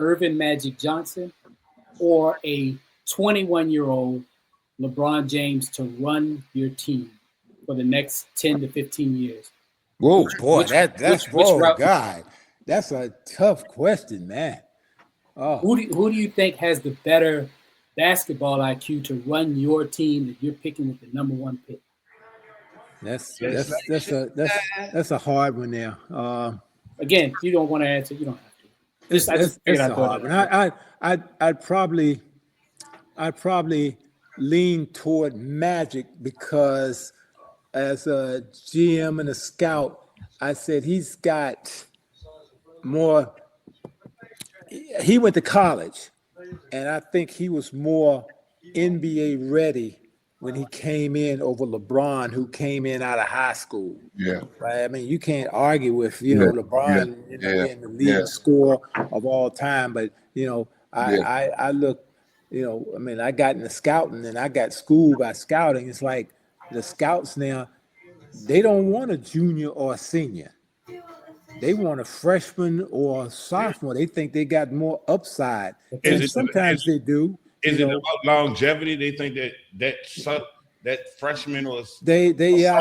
Irvin Magic Johnson or a 21-year-old LeBron James to run your team for the next 10 to 15 years? Whoa, boy, Which route? God, that's a tough question, man. Oh, Who do you think has the better basketball IQ to run your team that you're picking with the number one pick? that's a hard one there. Again, if you don't want to answer, you don't have to. I just figured That's a hard one. I'd probably lean toward Magic because as a GM and a scout, I said he's got more. He went to college, and I think he was more NBA ready when he came in over LeBron, who came in out of high school. Yeah. Right. I mean, you can't argue with LeBron being the leading scorer of all time, but I look, I mean, I got into scouting and I got schooled by scouting. It's like the scouts now, they don't want a junior or a senior. They want a freshman or a sophomore. They think they got more upside. And sometimes they do. Is it about longevity? They think that freshman was I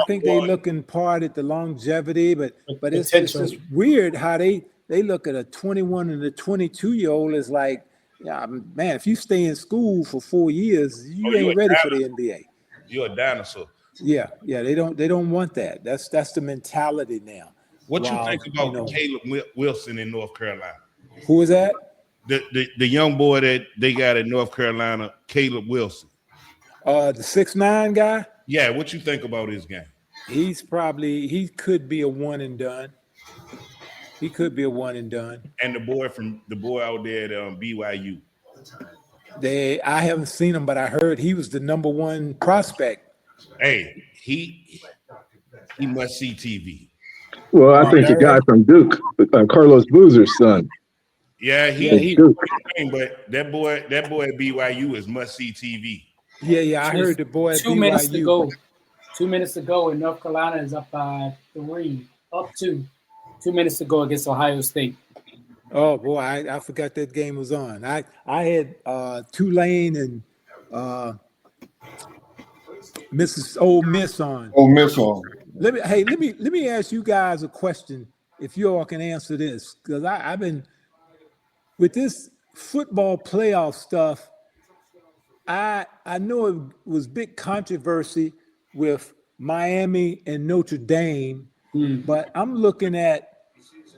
think they look in part at the longevity, but it's just weird how they look at a 21 and a 22-year-old as like, yeah, man, if you stay in school for 4 years, you ain't ready for the NBA. You're a dinosaur. Yeah, they don't want that. That's the mentality now. What you think about Caleb Wilson in North Carolina? Who is that? The young boy that they got in North Carolina, Caleb Wilson. The 6'9" guy? Yeah, what you think about his game? He could be a one and done. He could be a one and done. And the boy out there at BYU. I haven't seen him, but I heard he was the number one prospect. Hey, he must see TV. Well, I think the guy from Duke, Carlos Boozer's son. Yeah, but that boy at BYU is must see TV. Yeah, I heard the boy at BYU. 2 minutes ago, and North Carolina is up by 3, up 2. 2 minutes to go against Ohio State. Oh boy, I forgot that game was on. I had Tulane and Ole Miss on. Ole Miss on. Let me ask you guys a question. If you all can answer this, because I've been with this football playoff stuff. I know it was big controversy with Miami and Notre Dame, but I'm looking at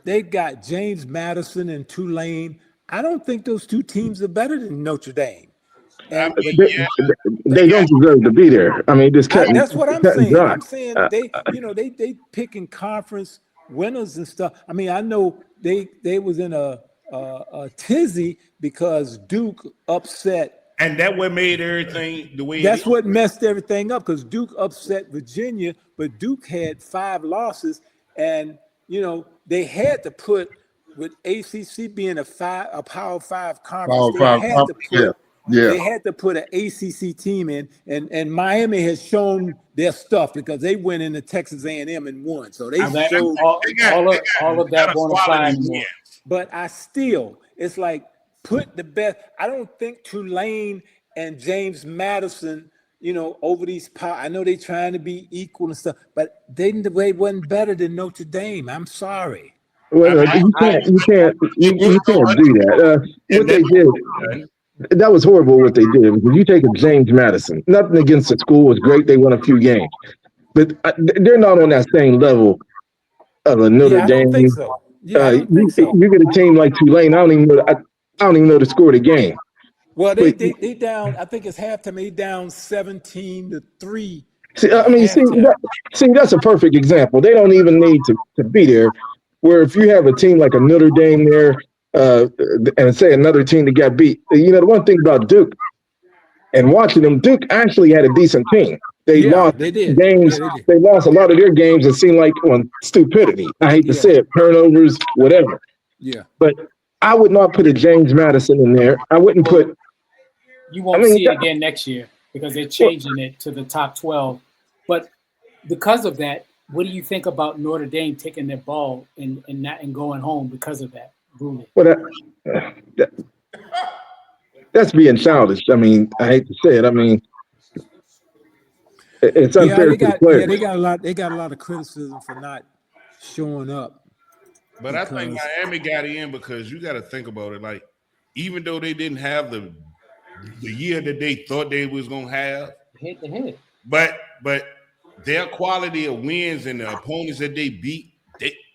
they got James Madison and Tulane. I don't think those two teams are better than Notre Dame. And they don't deserve to be there. I mean, that's what I'm saying. I'm saying they picking conference winners and stuff. I mean, I know they was in a tizzy because Duke upset. And that what made everything the way. That's what messed everything up because Duke upset Virginia, but Duke had 5 losses, and they had to put with ACC being a Power 5 conference. They had to put an ACC team in, and Miami has shown their stuff because they went into Texas A&M and won. So they showed all of that on side. But it's like put the best. I don't think Tulane and James Madison, over these power. I know they're trying to be equal and stuff, but they wasn't better than Notre Dame. I'm sorry. Well, you can't do that. What they did. That was horrible what they did. When you take a James Madison, nothing against the school, was great. They won a few games. But they're not on that same level of a Notre Dame. I don't think so. You get a team like Tulane, I don't even know the score of the game. Well, they down, I think it's halftime, they down 17-3. See, that's a perfect example. They don't even need to be there. Where if you have a team like a Notre Dame there, and say another team that got beat. The one thing about Duke and watching them, Duke actually had a decent team. They lost games. They lost a lot of their games. It seemed like on stupidity. I hate to say it, turnovers, whatever. Yeah. But I would not put a James Madison in there. I wouldn't put. You won't see it again next year because they're changing it to the top 12. But because of that, what do you think about Notre Dame taking their ball and going home because of that? ruling. Well, that's being childish. I mean, I hate to say it. I mean, it's unfair to the players. they got a lot. They got a lot of criticism for not showing up. But I think Miami got in because you got to think about it. Like, even though they didn't have the year that they thought they was gonna have, Head to head. but their quality of wins and the opponents that they beat,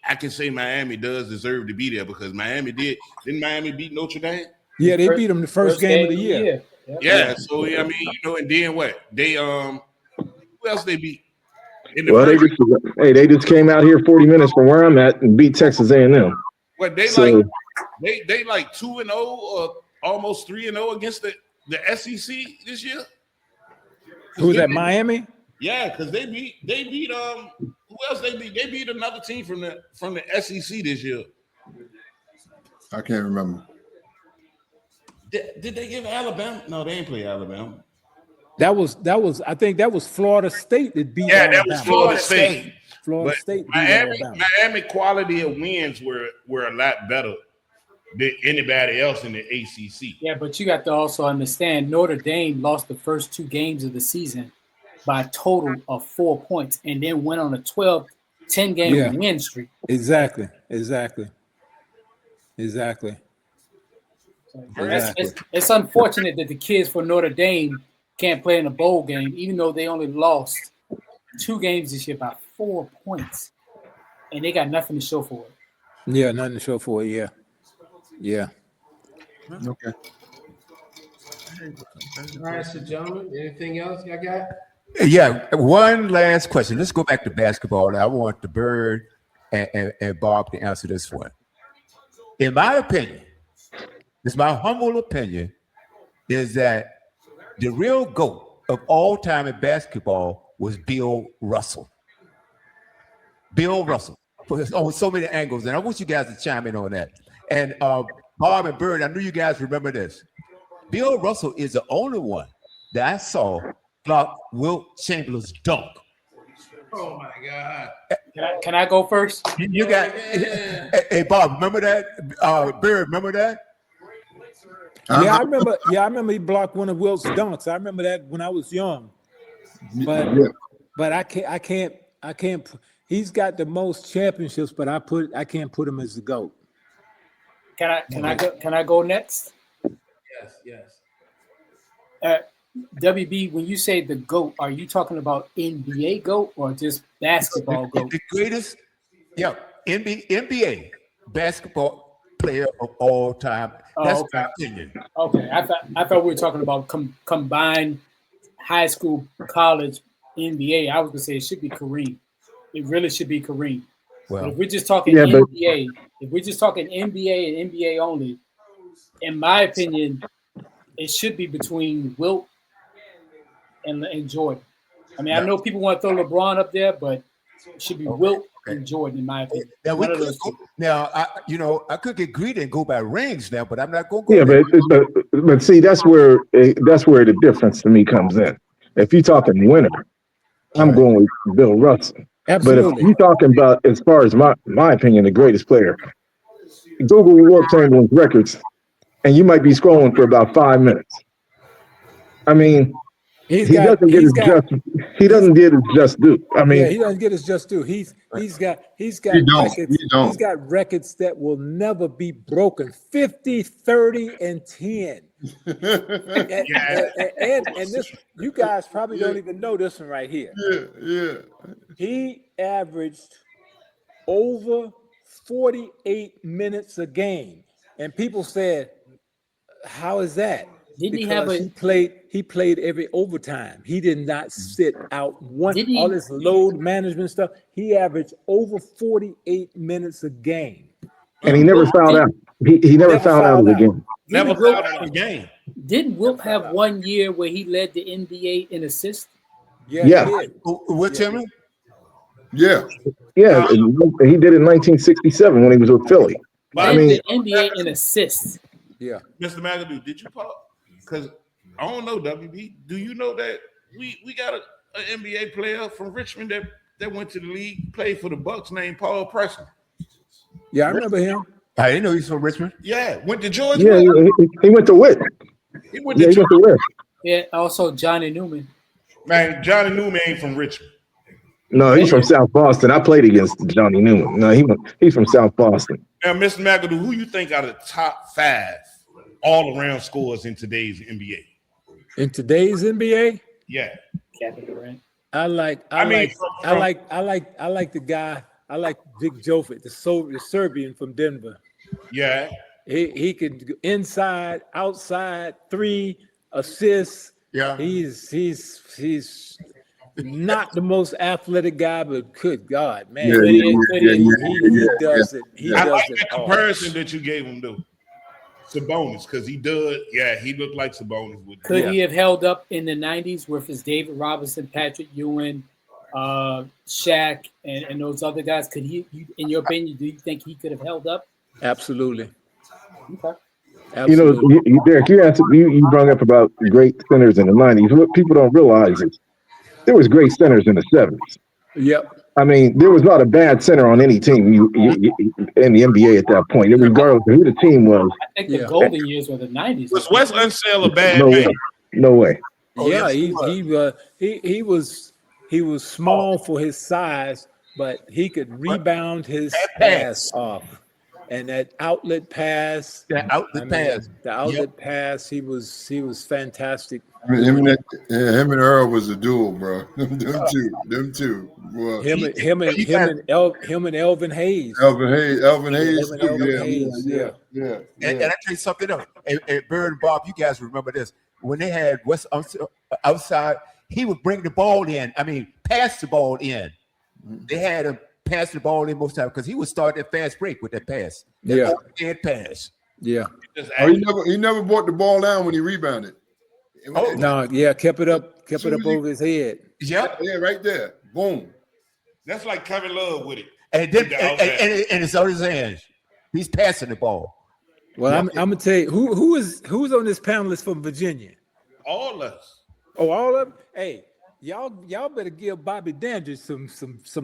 I can say Miami does deserve to be there because Miami didn't Miami beat Notre Dame? Yeah, they beat them the first game of the year. Yeah, so I mean, you know, and then what? They who else they beat? They just came out here 40 minutes from where I'm at and beat Texas A&M. What they like 2-0 or almost 3-0 against the SEC this year. Who's that? Miami? Yeah, because they beat who else they beat? They beat another team from the SEC this year. I can't remember. Did they give Alabama? No, they didn't play Alabama. That was I think that was Florida State that beat Alabama. That was Florida State. Florida State beat Miami quality of wins were a lot better than anybody else in the ACC. Yeah, but you got to also understand Notre Dame lost the first 2 games of the season by a total of 4 points and then went on a 10-game win streak. Exactly. It's unfortunate that the kids for Notre Dame can't play in a bowl game, even though they only lost 2 games this year by 4 points, and they got nothing to show for it. Yeah, nothing to show for it. Yeah. Okay. All right, so gentlemen, anything else y'all got? Yeah, one last question. Let's go back to basketball. I want the Bird and Bob to answer this one. In my opinion, it's my humble opinion, is that the real GOAT of all time in basketball was Bill Russell. Bill Russell, on so many angles, and I want you guys to chime in on that. And Bob and Bird, I knew you guys remember this. Bill Russell is the only one that I saw block Wilt Chamberlain's dunk. Oh my God! Can I go first? You got hey Bob, remember that? Bird, remember that? Yeah, I remember. Yeah, I remember he blocked one of Wilt's dunks. I remember that when I was young. But I can't. He's got the most championships, but I can't put him as the GOAT. Can I go next? Yes. WB, when you say the GOAT, are you talking about NBA GOAT or just basketball GOAT? The greatest, NBA basketball player of all time. That's my opinion. Okay, I thought we were talking about combined high school, college, NBA. I was gonna say it should be Kareem. It really should be Kareem. Well, but if we're just talking NBA, if we're just talking NBA and NBA only, in my opinion, it should be between Wilt and Jordan. I mean, I know people want to throw LeBron up there, but it should be Wilt and Jordan, in my opinion. Now, I could get greedy and go by rings now, but I'm not going to go. Yeah, but see, that's where the difference to me comes in. If you're talking winner, I'm going with Bill Russell. Absolutely. But if you're talking about, as far as my opinion, the greatest player, Google Wilt Chamberlain's records, and you might be scrolling for about 5 minutes. I mean, he doesn't get his just due. I mean, he doesn't get his just due. He's got records that will never be broken. 50, 30, and 10. and this, you guys probably don't even know this one right here. Yeah. He averaged over 48 minutes a game, and people said, "How is that?" He played every overtime. He did not sit out all this load management stuff. He averaged over 48 minutes a game. And he never fouled out. He never fouled out of the game. Never fouled out of the game. Didn't Wilt have 1 year where he led the NBA in assists? Yeah. What, Timmy? Yeah. He did it in 1967 when he was with Philly. The NBA in assists. Yeah. Mr. Mcadoo, did you pop? Because I don't know, WB. Do you know that we got an NBA player from Richmond that went to the league, played for the Bucks, named Paul Preston? Yeah, I remember him. I didn't know he's from Richmond. Yeah, went to George. Yeah, he went to Witt. He went Yeah, to he went George. to Witt. Yeah, also Johnny Newman. Man, Johnny Newman ain't from Richmond. No, he's from South Boston. I played against Johnny Newman. No, he's from South Boston. Now, Mr. McAdoo, who you think are the top 5 all-around scorers in today's NBA? In today's NBA, Yeah. Kevin Durant. I like the guy. I like Vic Jovic, the Serbian from Denver. Yeah. He can go inside, outside, 3 assists. Yeah. He's not the most athletic guy, but good God, man, Yeah, he does it. He I does like it the all. comparison that you gave him, though. Sabonis, because he does. Yeah, he looked like Sabonis. Could he have held up in the 90s with his David Robinson, Patrick Ewing, Shaq, and those other guys? Could he, in your opinion, do you think he could have held up? Absolutely. Okay. Absolutely. You know, Derek, you brought up about great centers in the 90s. What people don't realize is there was great centers in the 70s. Yep. I mean, there was not a bad center on any team in the NBA at that point, regardless of who the team was. I think the golden years were the 90s. Was Wes Unseld a bad No man? way. No way. Oh, Yeah, yes, he was small for his size, but he could rebound his pass off. And that outlet pass, That outlet pass. the outlet pass, he was fantastic. I mean, him and Earl was a duel, bro. Them two. Well, Him and Elvin Hayes. Elvin Hayes. Yeah. And I tell you something else. And Bird and Bob, you guys remember this. When they had West outside, he would bring the ball in. I mean, pass the ball in. They had him pass the ball in most time because he would start that fast break with that pass. That overhand pass. Yeah. He never brought the ball down when he rebounded. Oh no, yeah, kept it up over his head. Yep. Yeah, right there. Boom. That's like Kevin Love with it. And then and it's on his hands. He's passing the ball. Well, I'm gonna tell you who's on this panelist from Virginia. All of us. Oh, all of them? Hey, y'all better give Bobby Dandridge some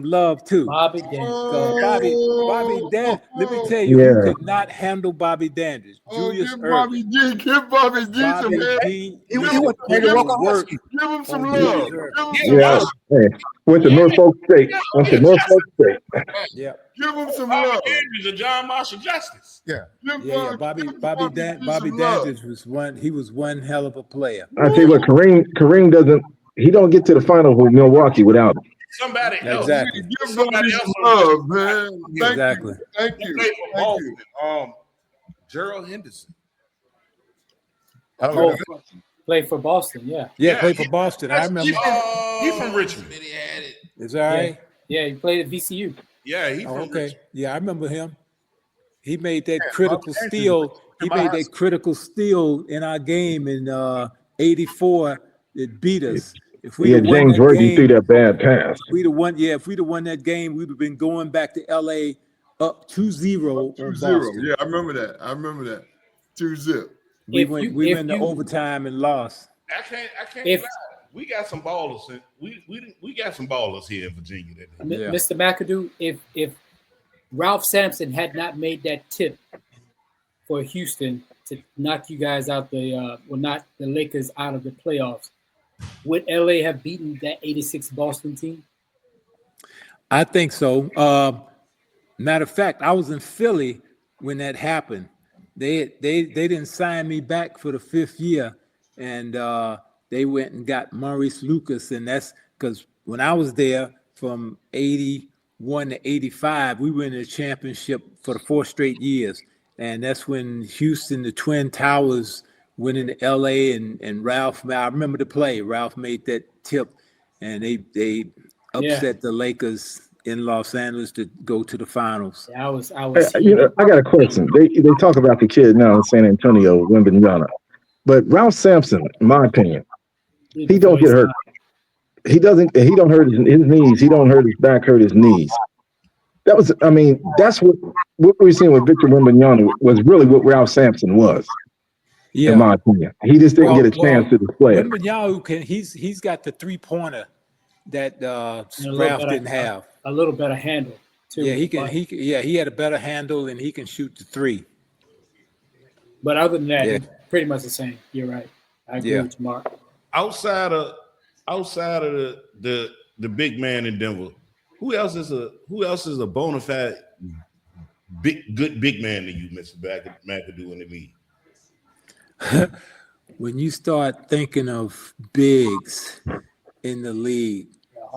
love too. Bobby Dandridge. Bobby Dandridge. Let me tell you, who could not handle Bobby Dandridge? Julius Erving. Give Bobby G some help. He went to work. Give him some love. Yeah. Hey, went to Norfolk State. Yeah. Give him some Bobby love. Andrews and John Marshall Justice. Yeah. Yeah. Bobby Dandridge was one hell of a player. I tell you what, Kareem don't get to the final with Milwaukee without him. Somebody else. Exactly. Give Bobby some love, man. Exactly. Thank He you. played for Boston. Gerald Henderson. Oh, played for Boston, yeah. Yeah, played for Boston. I remember. He's from Richmond. Is that right? Yeah, he played at VCU. Yeah, he's from Okay. Richmond. Yeah, I remember him. He made that critical steal. He made that critical steal in our game in '84. It beat us. If we Yeah, James Worthy threw that bad pass. if we'd have won that game, we'd have been going back to LA up 2-0 on 2-0. Boston. Yeah, I remember that. 2-0. We went to overtime and lost. I can't If- lie. We got some ballers. We got some ballers here in Virginia. Yeah. Mr. McAdoo, if Ralph Sampson had not made that tip for Houston to knock you guys out knock the Lakers out of the playoffs, would LA have beaten that '86 Boston team? I think so. Matter of fact, I was in Philly when that happened. They didn't sign me back for the 5th year, and they went and got Maurice Lucas, and that's because when I was there from '81 to '85, we were in the championship for the 4 straight years, and that's when Houston, the Twin Towers, went into LA, and Ralph. I remember the play. Ralph made that tip, and they upset the Lakers in Los Angeles to go to the finals. Yeah, I was. I got a question. They talk about the kid now in San Antonio, Wembanyama, but Ralph Sampson, in my opinion, he don't get hurt. He don't hurt his knees. He don't hurt his back, hurt his knees. That's what we're seeing with Victor Wembanyama was really what Ralph Sampson was. Yeah. In my opinion, he just didn't get a chance to display it. Wembanyama he's got the 3-pointer that Ralph didn't have. A little better handle too. Yeah, he had a better handle and he can shoot the three. But other than that, Yeah. it's pretty much the same. You're right. I agree with you, Mark. Outside of the big man in Denver, who else is a bona fide good big man to you, Mr. Mcadoo, in the league? When you start thinking of bigs in the league,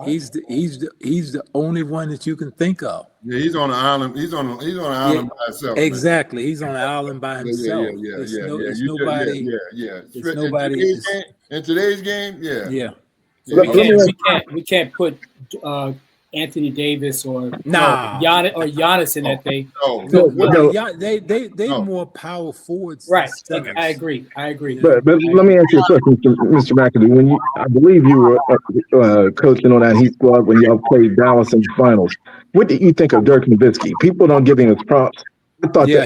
he's the only one that you can think of. Yeah, he's on an island. He's on an island by himself. Exactly, he's on an island by himself. Yeah. There's nobody. There's nobody. In today's game, yeah. We can't put Anthony Davis or Nah. Giannis in that thing. They more power forwards. Right. I agree. But let me ask you a question, Mr. McAdoo. When I believe you were coaching on that Heat squad when y'all played Dallas in the finals. What did you think of Dirk Nowitzki? People don't give him his props. I thought he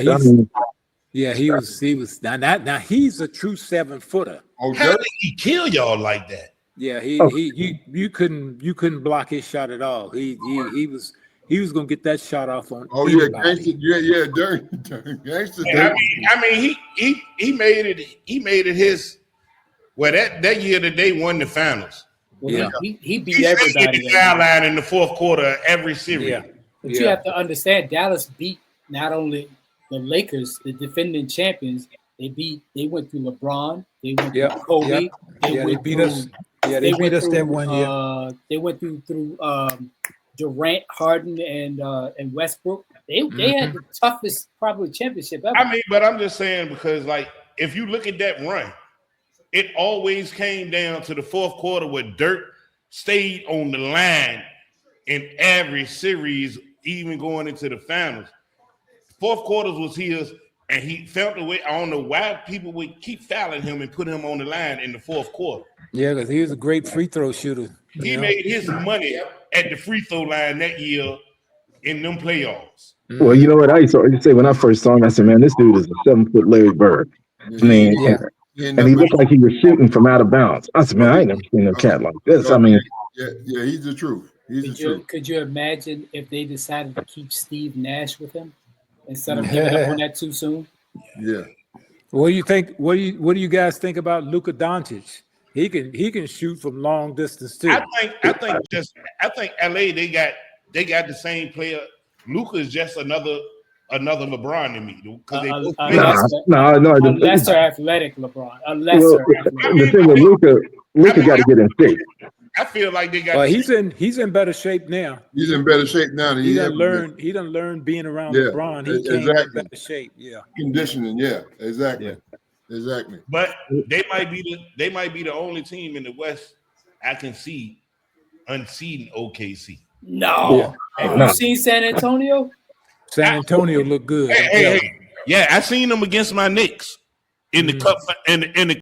was. Now he's a true 7-footer. Oh, How did he kill y'all like that? Yeah, you couldn't block his shot at all. He was gonna get that shot off on. Oh anybody. Dirk. Gangster. I mean, he made it his. Well, that year that they won the finals. Well, he beat everybody. He line in the fourth quarter of every series. Yeah. But you have to understand, Dallas beat not only the Lakers, the defending champions. They went through LeBron. They went through Kobe. They beat us. Yeah, they beat us that 1 year. They went through Durant, Harden, and Westbrook. They had the toughest probably championship ever. I mean, but I'm just saying because like if you look at that run, it always came down to the fourth quarter where Dirk stayed on the line in every series, even going into the finals. Fourth quarters was his, and he felt the way. I don't know why people would keep fouling him and put him on the line in the fourth quarter. Yeah, because he was a great free throw shooter. He made his money at the free throw line that year in them playoffs. Well, you know what I used to say when I first saw him? I said, "Man, this dude is a 7-foot Larry Bird." I mean, and he looked like he was shooting from out of bounds. I said, "Man, I ain't never seen a cat like this." I mean, yeah, he's the truth. Could you imagine if they decided to keep Steve Nash with him instead of giving up on that too soon? Yeah. What do you think? What do you guys think about Luka Doncic? He can shoot from long distance too. I think LA they got the same player. Luka is just another LeBron to me because a lesser athletic LeBron. The thing with Luka got to get in shape. I feel like they got. Well, he's in better shape now. He's in better shape now than he done learned being around LeBron. He came in better shape. Yeah. Conditioning. Yeah. Exactly. Yeah. Exactly. But they might be the only team in the West I can see unseating OKC. No. Have you seen San Antonio? San Antonio look good. Hey. Yeah, I seen them against my Knicks in the cup in the